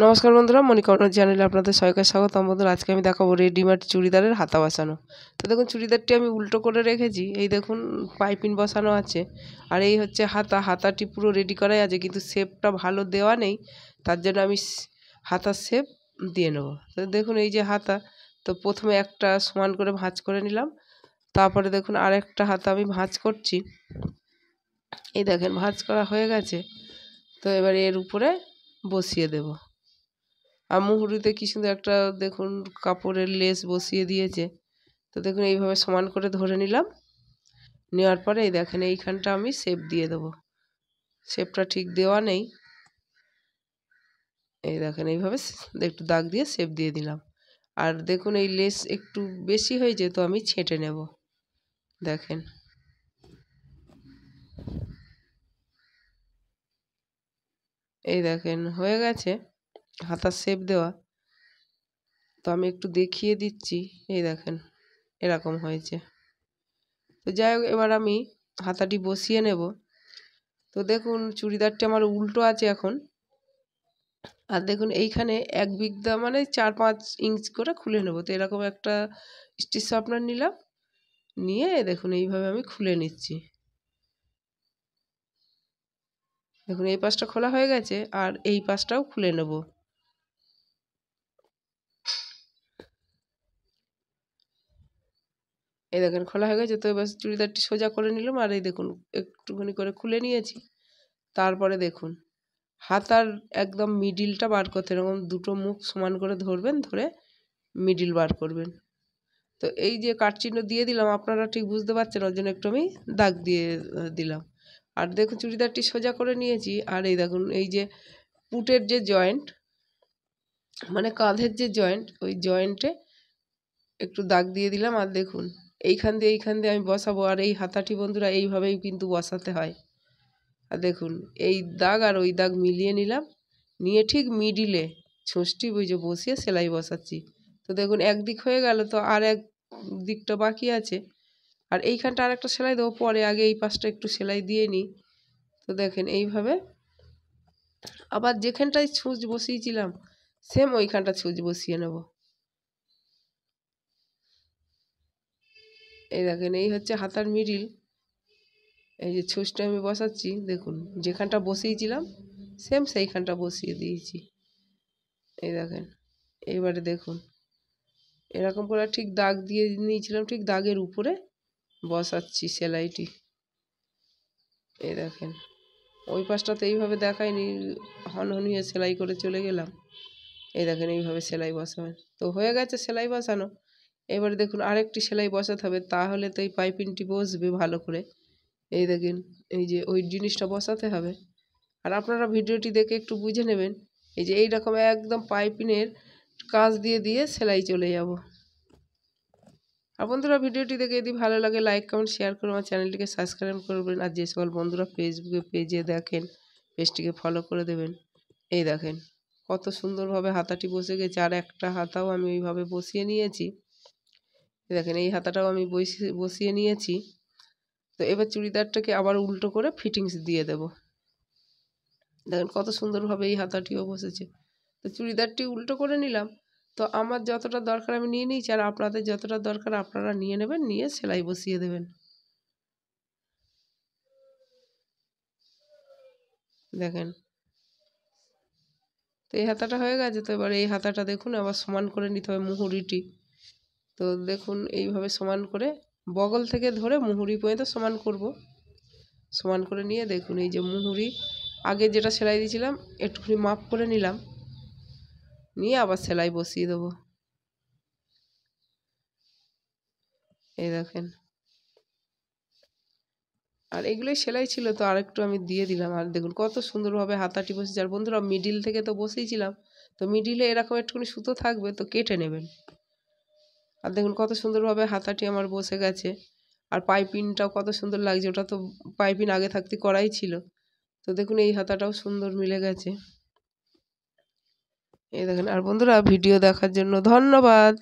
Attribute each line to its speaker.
Speaker 1: নমস্কার বন্ধুরা, মণিকর্ণ চ্যানেলে আপনাদের সবাইকে স্বাগতম। বন্ধুরা, আজকে আমি দেখাবো রেডিমেড চুড়িদারের হাতা বসানো। তো দেখুন, চুড়িদারটি আমি উল্টো করে রেখেছি। এই দেখুন, পাইপিং বসানো আছে। আর এই হচ্ছে হাতাটি পুরো রেডি করাই আছে, কিন্তু শেপটা ভালো দেওয়া নেই। তার জন্য আমি হাতার শেপ দিয়ে নেব। তো দেখুন, এই যে হাতা, তো প্রথমে একটা সমান করে ভাঁজ করে নিলাম। তারপরে দেখুন, আরেকটা হাতা আমি ভাঁজ করছি। এই দেখেন, ভাঁজ করা হয়ে গেছে। তো এবার এর উপরে বসিয়ে দেব। আর মুহুরিতে কি সুন্দর একটা দেখুন কাপড়ের লেস বসিয়ে দিয়েছে। তো দেখুন, এইভাবে সমান করে ধরে নিলাম। নেওয়ার পরে এই দেখেন, এইখানটা আমি শেপ দিয়ে দেবো। শেপটা ঠিক দেওয়া নেই। এই দেখেন, এইভাবে একটু দাগ দিয়ে শেপ দিয়ে দিলাম। আর দেখুন, এই লেস একটু বেশি হয়েছে, তো আমি ছেঁটে নেব। দেখেন, এই দেখেন হয়ে গেছে হাতার শেপ দেওয়া। তো আমি একটু দেখিয়ে দিচ্ছি। এই দেখেন, এরকম হয়েছে। তো যাই হোক, এবার আমি হাতাটি বসিয়ে নেব। তো দেখুন, চুড়িদারটি আমার উল্টো আছে এখন। আর দেখুন, এইখানে এক বিঘা মানে 4-5 ইঞ্চ করে খুলে নেব। তো এরকম একটা স্টিচ শার্পনার নিলাম, নিয়ে দেখুন এইভাবে আমি খুলে নিচ্ছি। দেখুন, এই পাশটা খোলা হয়ে গেছে, আর এই পাশটাও খুলে নেব। এই দেখেন, খোলা হয়ে গেছে। তো এবার চুড়িদারটি সোজা করে নিলাম, আর এই দেখুন একটুখানি করে খুলে নিয়েছি। তারপরে দেখুন, হাতার একদম মিডিলটা বার করতে, এরকম দুটো মুখ সমান করে ধরবেন, ধরে মিডিল বার করবেন। তো এই যে কাটচিহ্ন দিয়ে দিলাম, আপনারা ঠিক বুঝতে পারছেন, ওর জন্য একটু আমি দাগ দিয়ে দিলাম। আর দেখুন, চুড়িদারটি সোজা করে নিয়েছি। আর এই দেখুন, এই যে পুটের যে জয়েন্ট, মানে কাঁধের যে জয়েন্ট, ওই জয়েন্টে একটু দাগ দিয়ে দিলাম। আর দেখুন, এইখান দিয়ে আমি বসাবো। আর এই হাতাটি বন্ধুরা এইভাবেই কিন্তু বসাতে হয়। আর দেখুন, এই দাগ আর ওই দাগ মিলিয়ে নিলাম, নিয়ে ঠিক মিডিলে ছুঁচটি বুঝে বসিয়ে সেলাই বসাচ্ছি। তো দেখুন, একদিক হয়ে গেল, তো আর এক দিকটা বাকি আছে। আর এইখানটা আর একটা সেলাই দেবো পরে, আগে এই পাশটা একটু সেলাই দিয়ে নিই। তো দেখেন, এইভাবে আবার যেখানটায় ছুঁচ বসিয়েছিলাম সেম ওইখানটা ছুঁচ বসিয়ে নেব। এই দেখেন, এই হচ্ছে হাতার মিডিল। এই যে ছুঁচটা আমি বসাচ্ছি, দেখুন যেখানটা বসিয়েছিলাম সেম সেইখানটা বসিয়ে দিয়েছি। এই দেখেন, এইবারে দেখুন এরকম করে ঠিক দাগ দিয়ে নিয়েছিলাম, ঠিক দাগের উপরে বসাচ্ছি সেলাইটি। এই দেখেন, ওই পাশটাতে এইভাবে দেখায়নি, হনহনিয়ে সেলাই করে চলে গেলাম। এই দেখেন, এইভাবে সেলাই বসাবেন। তো হয়ে গেছে সেলাই বসানো। এবারে দেখুন, আরেকটি সেলাই বসাতে হবে, তাহলে তো এই পাইপিংটি বসবে ভালো করে। এই দেখেন, এই যে ওই জিনিসটা বসাতে হবে। আর আপনারা ভিডিওটি দেখে একটু বুঝে নেবেন। এই যে এইরকম একদম পাইপিংয়ের কাজ দিয়ে দিয়ে সেলাই চলে যাব। আর বন্ধুরা, ভিডিওটি দেখে যদি ভালো লাগে লাইক কমেন্ট শেয়ার করে আমার চ্যানেলটিকে সাবস্ক্রাইব করবেন। আর যে সকল বন্ধুরা ফেসবুকে পেজে দেখেন, পেজটিকে ফলো করে দেবেন। এই দেখেন, কত সুন্দরভাবে হাতাটি বসে গেছে। আর একটা হাতাও আমি ওইভাবে বসিয়ে নিয়েছি। দেখেন, এই হাতাটাও আমি বসিয়ে নিয়েছি। তো এবার চুড়িদারটাকে আবার উল্টো করে ফিটিংস দিয়ে দেব। দেখেন, কত সুন্দরভাবে এই হাতাটিও বসেছে। তো চুড়িদারটি উল্টো করে নিলাম। তো আমার যতটা দরকার আমি নিয়ে নিয়েছি, আর আপনাদের যতটা দরকার আপনারা নিয়ে নেবেন, নিয়ে সেলাই বসিয়ে দেবেন। দেখেন, তো এই হাতাটা হয়ে গেছে। তো এবার এই হাতাটা দেখুন আবার সমান করে নিতে হবে মুহুরিটি। তো দেখুন, এইভাবে সমান করে বগল থেকে ধরে মুহুরি পর্যন্ত সমান করব। সমান করে নিয়ে দেখুন, এই যে মুহুরি আগে যেটা সেলাই দিয়েছিলাম একটুখানি মাপ করে নিলাম, নিয়ে আবার সেলাই বসিয়ে দেবো। এই দেখেন, আর এগুলোই সেলাই ছিল, তো আরেকটু আমি দিয়ে দিলাম। আর দেখুন কত সুন্দরভাবে হাতাটি বসেছে। আর বন্ধুরা, মিডিল থেকে তো বসেইছিলাম, তো মিডিলে এরকম একটুখানি সুতো থাকবে, তো কেটে নেবেন। আর দেখুন কত সুন্দরভাবে হাতাটি আমার বসে গেছে। আর পাইপিংটাও কত সুন্দর লাগছে, ওটা তো পাইপিং আগে থাকতে করাই ছিল। তো দেখুন, এই হাতাটাও সুন্দর মিলে গেছে। এই দেখেন। আর বন্ধুরা, ভিডিও দেখার জন্য ধন্যবাদ।